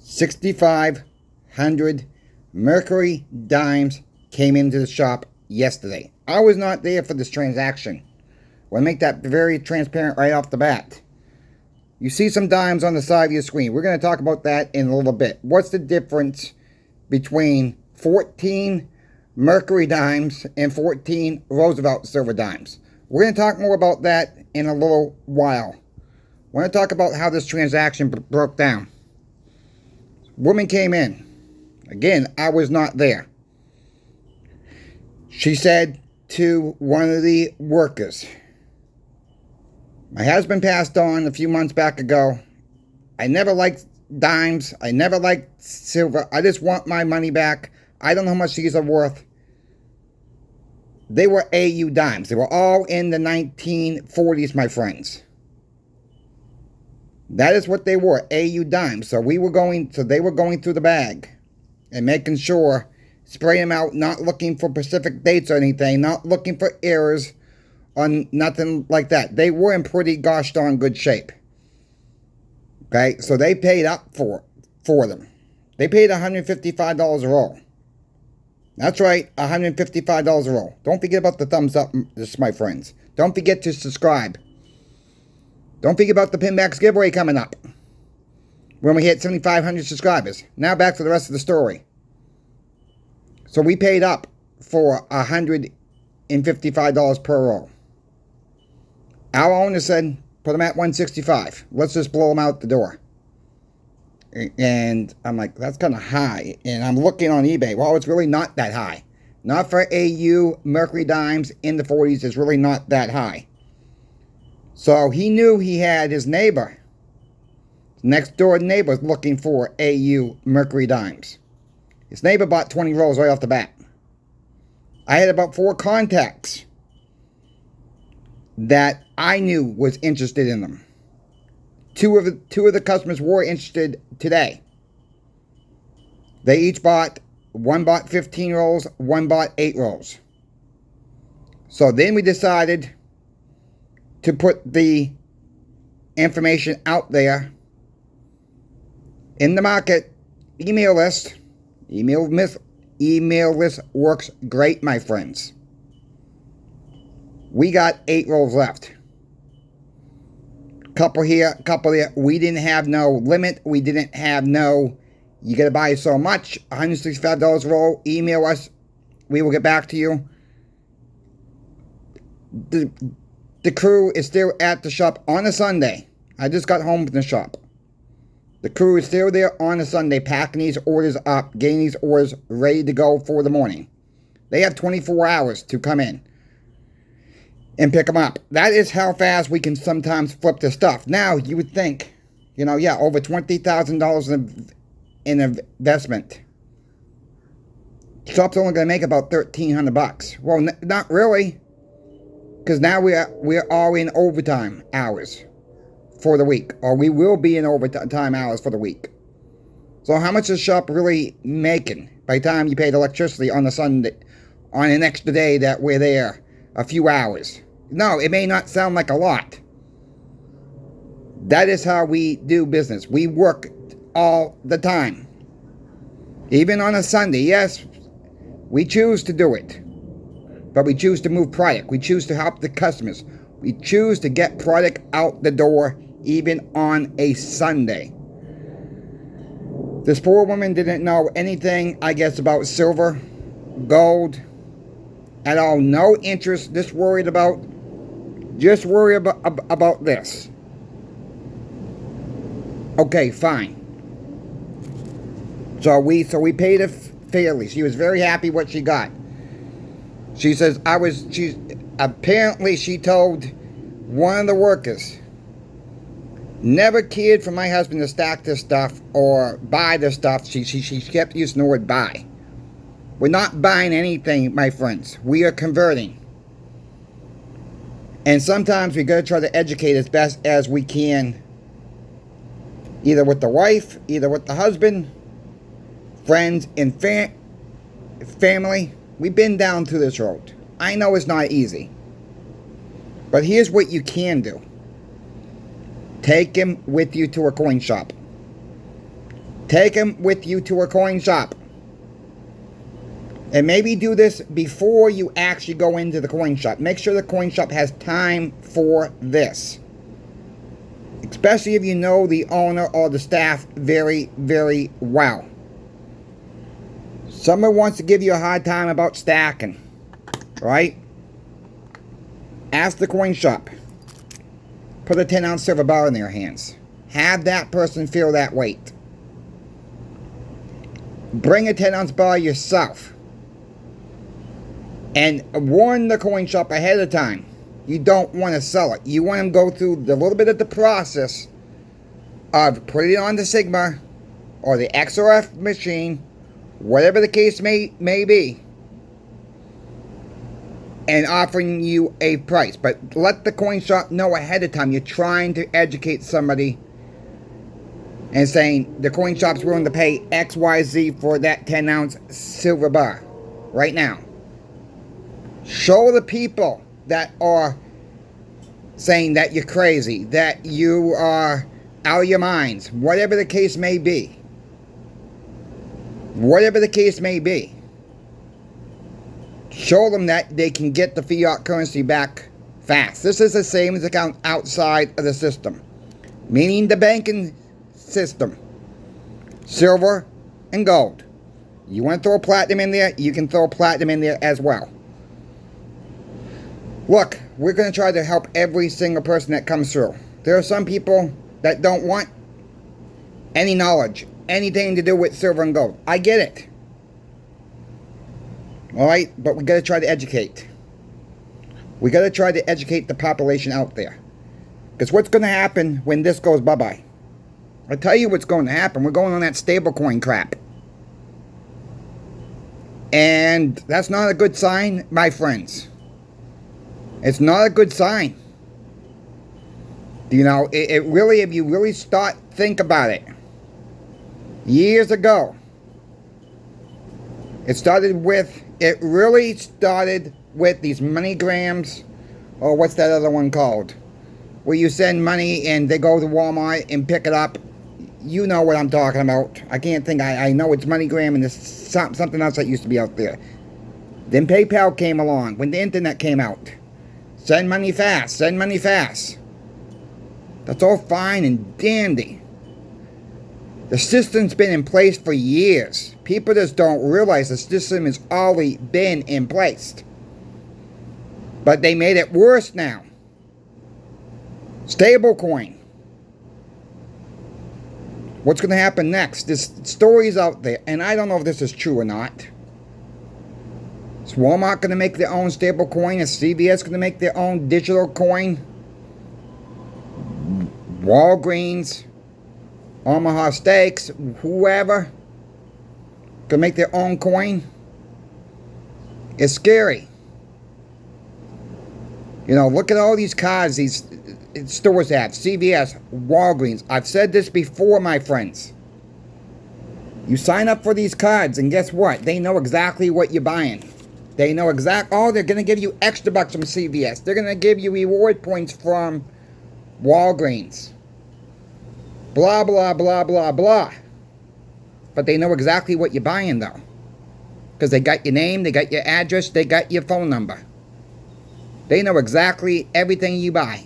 6,500 Mercury dimes came into the shop yesterday. I was not there for this transaction. I want to make that very transparent right off the bat. You see some dimes on the side of your screen. We're going to talk about that in a little bit. What's the difference between 14 Mercury dimes and 14 Roosevelt silver dimes? We're going to talk more about that in a little while. We're going to talk about how this transaction broke down. Woman came in. Again, I was not there. She said to one of the workers, "My husband passed on a few months back ago. I never liked dimes. I never liked silver. I just want my money back. I don't know how much these are worth." They were AU dimes. They were all in the 1940s, my friends. That is what they were, AU dimes. So they were going through the bag and making sure, spraying them out, not looking for specific dates or anything, not looking for errors on nothing like that. They were in pretty gosh darn good shape. Okay, so they paid up for them. They paid $155 a roll. That's right, $155 a roll. Don't forget about the thumbs up, my friends. Don't forget to subscribe. Don't forget about the Pinbacks giveaway coming up when we hit 7,500 subscribers. Now back to the rest of the story. So we paid up for $155 per roll. Our owner said, put them at $165. Let's just blow them out the door. And I'm like, that's kind of high. And I'm looking on eBay. Well, it's really not that high. Not for AU Mercury dimes in the 40s. It's really not that high. So he knew he had his neighbor, next door neighbor, looking for AU Mercury dimes. His neighbor bought 20 rolls right off the bat. I had about 4 contacts that I knew was interested in them. Two of the customers were interested today. They each bought, one bought 15 rolls, one bought 8 rolls. So then we decided to put the information out there in the market. Email list. Email list works great, my friends. We got 8 rolls left. Couple here, couple there. We didn't have no limit. We didn't have no, you got to buy so much. $165 a roll. Email us. We will get back to you. The crew is still at the shop on a Sunday. I just got home from the shop. The crew is still there on a Sunday, packing these orders up, getting these orders ready to go for the morning. They have 24 hours to come in and pick them up. That is how fast we can sometimes flip the stuff. Now, you would think, yeah, over $20,000 in investment. Shop's only going to make about $1,300. Well, not really. Because now we're all in overtime hours for the week. Or we will be in overtime hours for the week. So how much is the shop really making by the time you pay the electricity on the Sunday, on an extra day that we're there a few hours? No, it may not sound like a lot. That is how we do business. We work all the time. Even on a Sunday, yes, we choose to do it. But we choose to move product. We choose to help the customers. We choose to get product out the door even on a Sunday. This poor woman didn't know anything, I guess, about silver, gold, at all. No interest, just worry about this. Okay, fine. So we paid her fairly. She was very happy what she got. She says, apparently she told one of the workers, never cared for my husband to stack this stuff or buy this stuff. She kept using the word buy. We're not buying anything, my friends. We are converting. And sometimes we got to try to educate as best as we can, either with the wife, either with the husband, friends, and family. We've been down to this road. I know it's not easy. But here's what you can do. Take him with you to a coin shop. Take them with you to a coin shop. And maybe do this before you actually go into the coin shop. Make sure the coin shop has time for this. Especially if you know the owner or the staff very, very well. Someone wants to give you a hard time about stacking, right? Ask the coin shop. Put a 10-ounce silver bar in their hands. Have that person feel that weight. Bring a 10-ounce bar yourself. And warn the coin shop ahead of time. You don't want to sell it. You want them to go through a little bit of the process of putting it on the Sigma or the XRF machine, whatever the case may be, and offering you a price. But let the coin shop know ahead of time you're trying to educate somebody and saying the coin shop's willing to pay XYZ for that 10-ounce silver bar right now. Show the people that are saying that you're crazy, that you are out of your minds, whatever the case may be. Whatever the case may be. Show them that they can get the fiat currency back fast. This is the savings account outside of the system. Meaning the banking system. Silver and gold. You want to throw platinum in there? You can throw platinum in there as well. Look, we're going to try to help every single person that comes through. There are some people that don't want any knowledge, anything to do with silver and gold. I get it. Alright, but we got to try to educate. We got to try to educate the population out there. Because what's going to happen when this goes bye-bye? I'll tell you what's going to happen. We're going on that stablecoin crap. And that's not a good sign, my friends. It's not a good sign. You know, it really, if you really think about it. Years ago, it really started with these MoneyGrams, or what's that other one called? Where you send money and they go to Walmart and pick it up. You know what I'm talking about. I can't think, I know it's MoneyGram and there's something else that used to be out there. Then PayPal came along, when the internet came out. Send money fast, send money fast. That's all fine and dandy. The system's been in place for years. People just don't realize the system has already been in place. But they made it worse now. Stablecoin. What's going to happen next? There's stories out there, and I don't know if this is true or not. Is Walmart going to make their own stablecoin? Is CVS going to make their own digital coin? Walgreens, Omaha Steaks, whoever can make their own coin. It's scary. You know, look at all these cards these stores have. CVS, Walgreens. I've said this before, my friends. You sign up for these cards and guess what? They know exactly what you're buying. They know oh, they're going to give you extra bucks from CVS. They're going to give you reward points from Walgreens. Blah, blah, blah, blah, blah. But they know exactly what you're buying, though. Because they got your name, they got your address, they got your phone number. They know exactly everything you buy.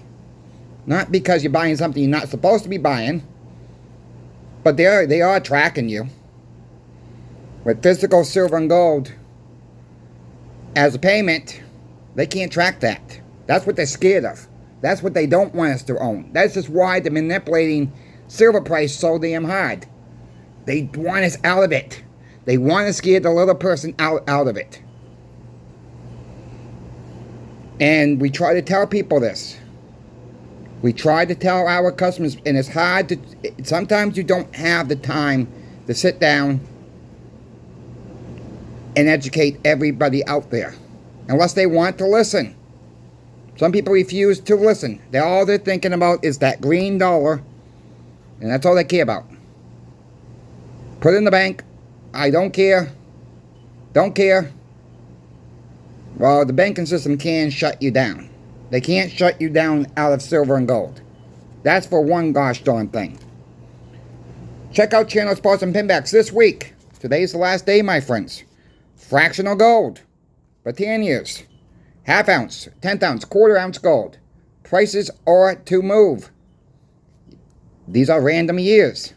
Not because you're buying something you're not supposed to be buying. But they are tracking you. With physical silver and gold as a payment, they can't track that. That's what they're scared of. That's what they don't want us to own. That's just why they're manipulating silver price so damn hard. They want us out of it. They want to scare the little person out of it. And we try to tell people this. We try to tell our customers, and it's hard to, sometimes you don't have the time to sit down and educate everybody out there. Unless they want to listen. Some people refuse to listen. All they're thinking about is that green dollar. And that's all they care about. Put it in the bank. I don't care. Don't care. Well, the banking system can shut you down. They can't shut you down out of silver and gold. That's for one gosh darn thing. check out channel spots and pinbacks this week. Today's the last day, my friends. Fractional gold, Britannias, half ounce, 10th ounce, quarter ounce gold. Prices are to move. These are random years.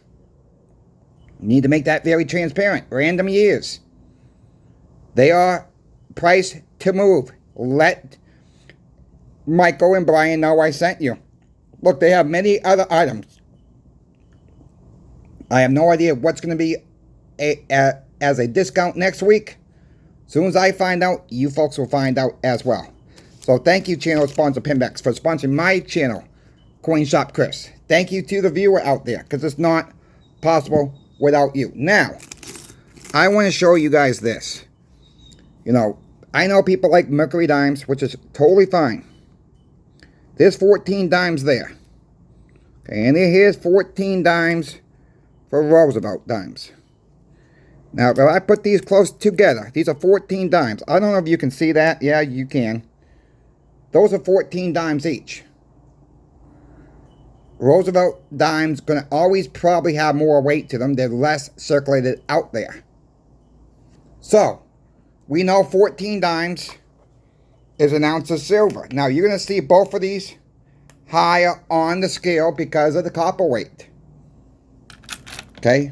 You need to make that very transparent. Random years. They are priced to move. Let Michael and Brian know I sent you. Look, they have many other items. I have no idea what's going to be as a discount next week. As soon as I find out, you folks will find out as well. So thank you, channel sponsor Pinbacks, for sponsoring my channel, Coin Shop Chris. Thank you to the viewer out there, because it's not possible without you. Now, I want to show you guys this. You know, I know people like Mercury dimes, which is totally fine. There's 14 dimes there. Okay, and here's 14 dimes for Roosevelt dimes. Now, if I put these close together, these are 14 dimes. I don't know if you can see that. Yeah, you can. Those are 14 dimes each. Roosevelt dimes going to always probably have more weight to them. They're less circulated out there. So, we know 14 dimes is an ounce of silver. Now, you're going to see both of these higher on the scale because of the copper weight. Okay?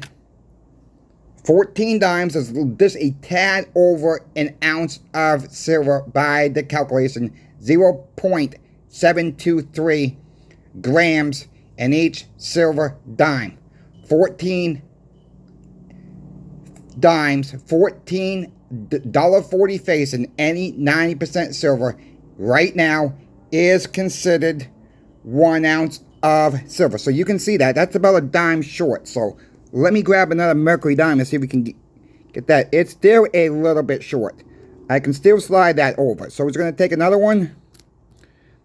14 dimes is just a tad over an ounce of silver by the calculation. 0.723 grams in each silver dime. 14 dimes, $14.40 face in any 90% silver right now is considered 1 ounce of silver. So you can see that. That's about a dime short. So let me grab another Mercury dime and see if we can get that. It's still a little bit short. I can still slide that over. So we're going to take another one.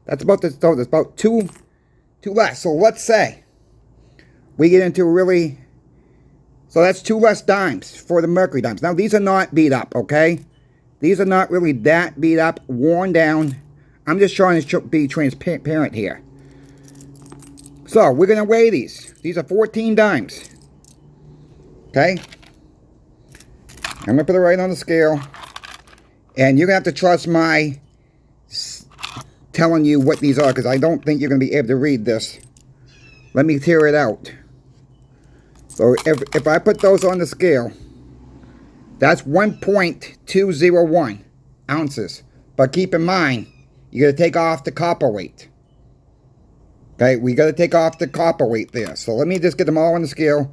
That's about this. So it's about two less. So let's say we get into really. So that's 2 less dimes for the Mercury dimes. Now these are not beat up, okay? These are not really that beat up, worn down. I'm just trying to be transparent here. So we're going to weigh these. These are 14 dimes. Okay? I'm going to put it right on the scale. And you're going to have to trust my telling you what these are, because I don't think you're going to be able to read this. Let me tear it out. So if I put those on the scale, that's 1.201 ounces. But keep in mind, you got to take off the copper weight. Okay, we got to take off the copper weight there. So let me just get them all on the scale.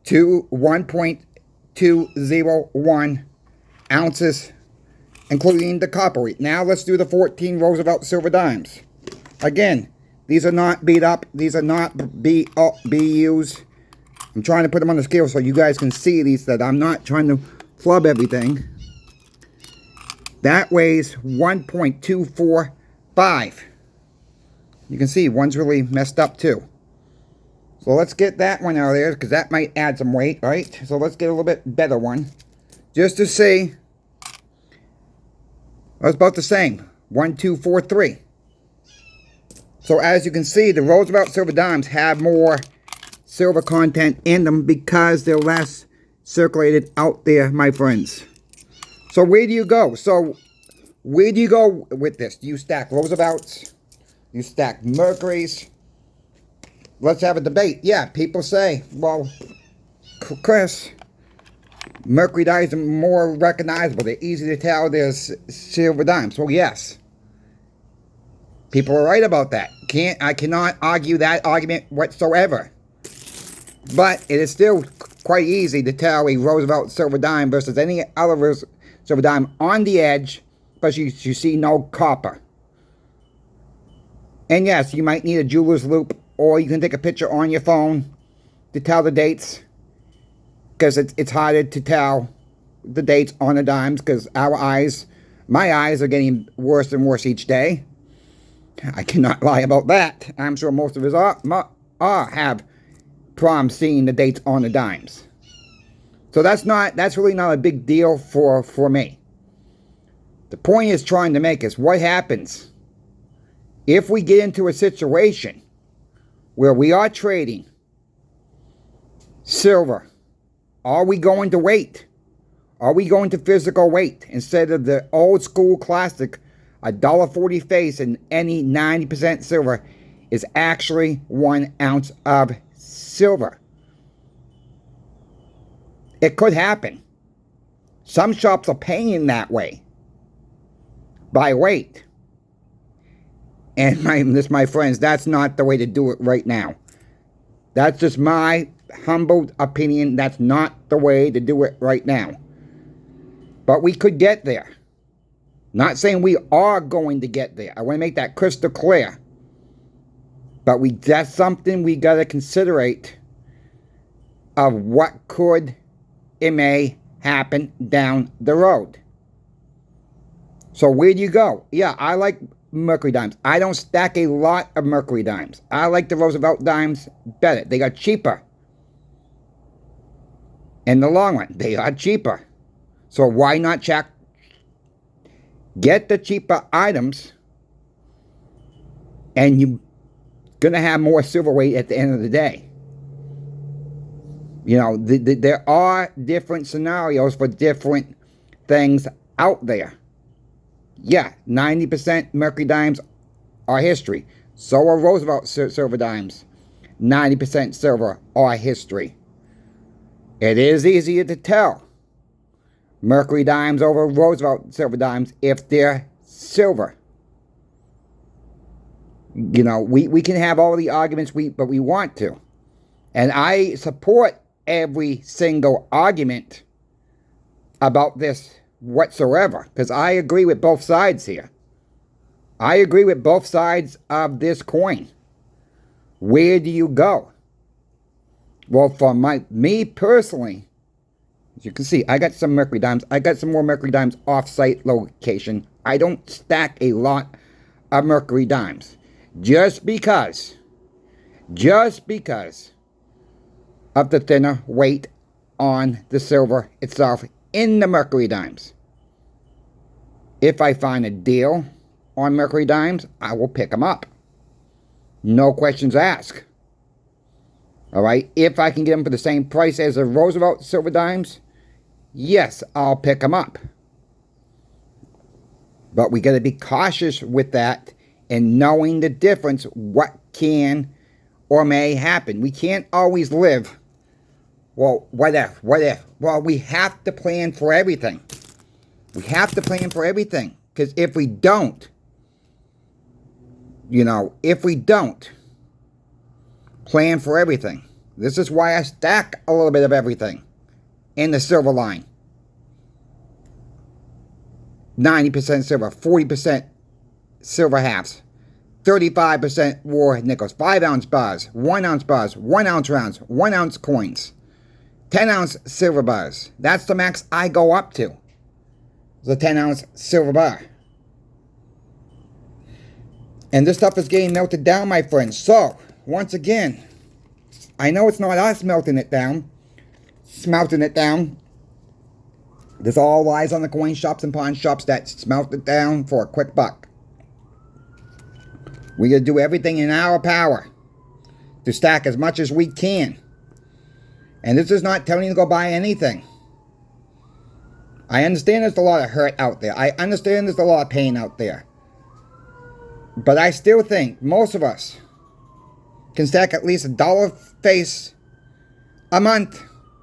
1.201 ounces, including the copper weight. Now let's do the 14 Roosevelt silver dimes. Again, these are not beat up. These are not BUs. I'm trying to put them on the scale so you guys can see these, that I'm not trying to flub everything. That weighs 1.245. You can see one's really messed up too. So let's get that one out of there, because that might add some weight, right? So let's get a little bit better one, just to see. It's about the same, 1.243. So as you can see, the Roosevelt silver dimes have more silver content in them because they're less circulated out there, my friends. So where do you go? So where do you go with this? Do you stack Roosevelts? You stack Mercuries? Let's have a debate. Yeah, people say, well, Chris, Mercury dimes are more recognizable. They're easy to tell there's silver dimes. Well, yes. People are right about that. I cannot argue that argument whatsoever. But it is still quite easy to tell a Roosevelt silver dime versus any other silver dime on the edge, but you see no copper. And yes, you might need a jeweler's loupe, or you can take a picture on your phone to tell the dates, because it's harder to tell the dates on the dimes, because my eyes are getting worse and worse each day. I cannot lie about that. I'm sure most of us have problems seeing the dates on the dimes. So that's really not a big deal for me. The point is trying to make is what happens if we get into a situation where we are trading silver. Are we going to weight? Are we going to physical weight instead of the old school classic $1.40 face and any 90% silver is actually 1 ounce of silver? It could happen. Some shops are paying that way by weight. And my friends, that's not the way to do it right now. That's just my humble opinion. That's not the way to do it right now. But we could get there. Not saying we are going to get there. I want to make that crystal clear. But that's something we got to considerate of what could it may happen down the road. So where do you go? Yeah, I like Mercury dimes. I don't stack a lot of Mercury dimes. I like the Roosevelt dimes better. They are cheaper. In the long run, they are cheaper. So why not get the cheaper items, and you're going to have more silver weight at the end of the day. You know, there are different scenarios for different things out there. Yeah, 90% Mercury dimes are history. So are Roosevelt silver dimes. 90% silver are history. It is easier to tell Mercury dimes over Roosevelt silver dimes if they're silver. You know, we can have all the arguments but we want to. And I support every single argument about this whatsoever, because I agree with both sides here. I agree with both sides of this coin. Where do you go? Well, for me personally, as you can see, I got some Mercury dimes. I got some more Mercury dimes off-site location. I don't stack a lot of Mercury dimes just because of the thinner weight on the silver itself in the Mercury dimes. If I find a deal on Mercury dimes, I will pick them up. No questions asked. All right, if I can get them for the same price as the Roosevelt silver dimes, yes, I'll pick them up. But we got to be cautious with that and knowing the difference, what can or may happen. We can't always live, well, what if? Well, we have to plan for everything. We have to plan for everything. Because if we don't, plan for everything. This is why I stack a little bit of everything in the silver line. 90% silver, 40% silver halves, 35% war nickels, 5-ounce bars, 1-ounce bars, 1-ounce rounds, 1-ounce coins, 10-ounce silver bars. That's the max I go up to. The 10-ounce silver bar. And this stuff is getting melted down, my friends. So, once again, I know it's not us melting it down. Smelting it down. This all lies on the coin shops and pawn shops that smelt it down for a quick buck. We got to do everything in our power to stack as much as we can. And this is not telling you to go buy anything. I understand there's a lot of hurt out there. I understand there's a lot of pain out there. But I still think most of us can stack at least $1 face a month.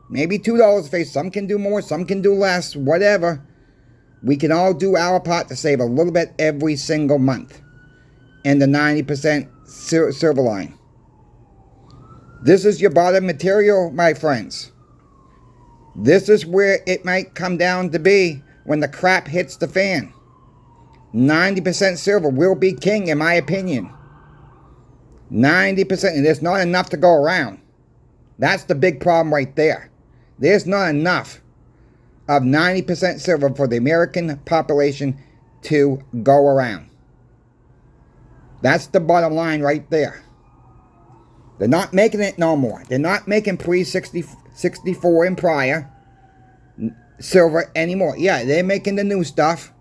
Maybe $2 a face. Some can do more, some can do less, whatever. We can all do our part to save a little bit every single month. And the 90% silver line. This is your bottom material, my friends. This is where it might come down to be when the crap hits the fan. 90% silver will be king, in my opinion. 90%, and there's not enough to go around. That's the big problem right there. There's not enough of 90% silver for the American population to go around. That's the bottom line right there. They're not making it no more. They're not making pre-64 and prior silver anymore. Yeah, they're making the new stuff.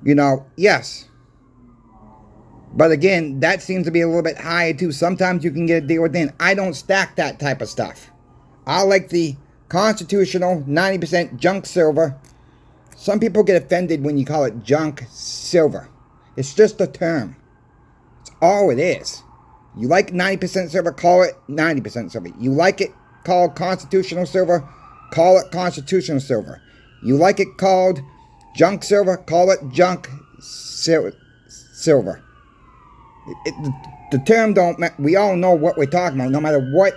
You know, yes. But again, that seems to be a little bit higher too. Sometimes you can get a deal with it. I don't stack that type of stuff. I like the constitutional 90% junk silver. Some people get offended when you call it junk silver. It's just a term. It's all it is. You like 90% silver, call it 90% silver. You like it called constitutional silver, call it constitutional silver. You like it called junk silver, call it junk silver. The term don't matter. We all know what we're talking about, no matter what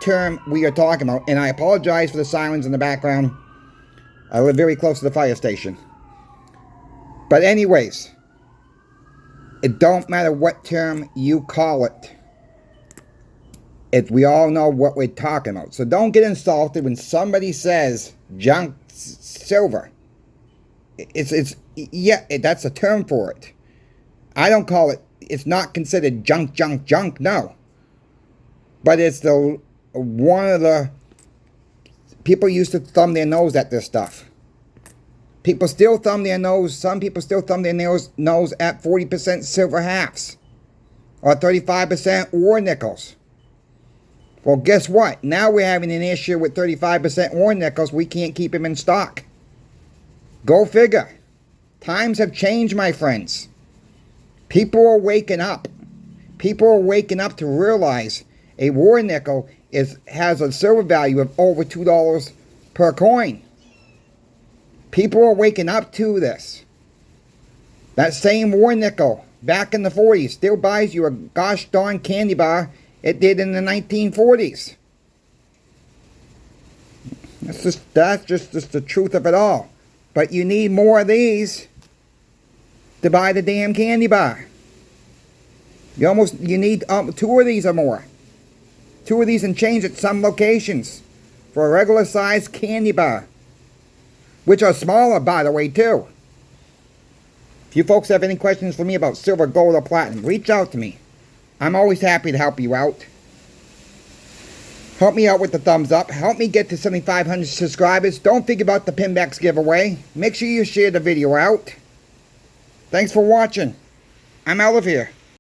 term we are talking about. And I apologize for the sirens in the background. I live very close to the fire station. But anyways, it don't matter what term you call it. We all know what we're talking about. So don't get insulted when somebody says junk silver. That's a term for it. I don't call it. It's not considered junk, no. But it's one of the people used to thumb their nose at this stuff. People still thumb their nose. Some people still thumb their nose at 40% silver halves or 35% war nickels. Well, guess what? Now we're having an issue with 35% war nickels. We can't keep them in stock. Go figure. Times have changed, my friends. People are waking up. People are waking up to realize a war nickel has a silver value of over $2 per coin. People are waking up to this. That same war nickel back in the 40s still buys you a gosh darn candy bar it did in the 1940s. That's just the truth of it all. But you need more of these to buy the damn candy bar. You need 2 of these or more. 2 of these and change at some locations for a regular size candy bar, which are smaller, by the way, too. If you folks have any questions for me about silver, gold, or platinum, reach out to me. I'm always happy to help you out. Help me out with the thumbs up. Help me get to 7,500 subscribers. Don't think about the Pinbacks giveaway. Make sure you share the video out. Thanks for watching. I'm out of here.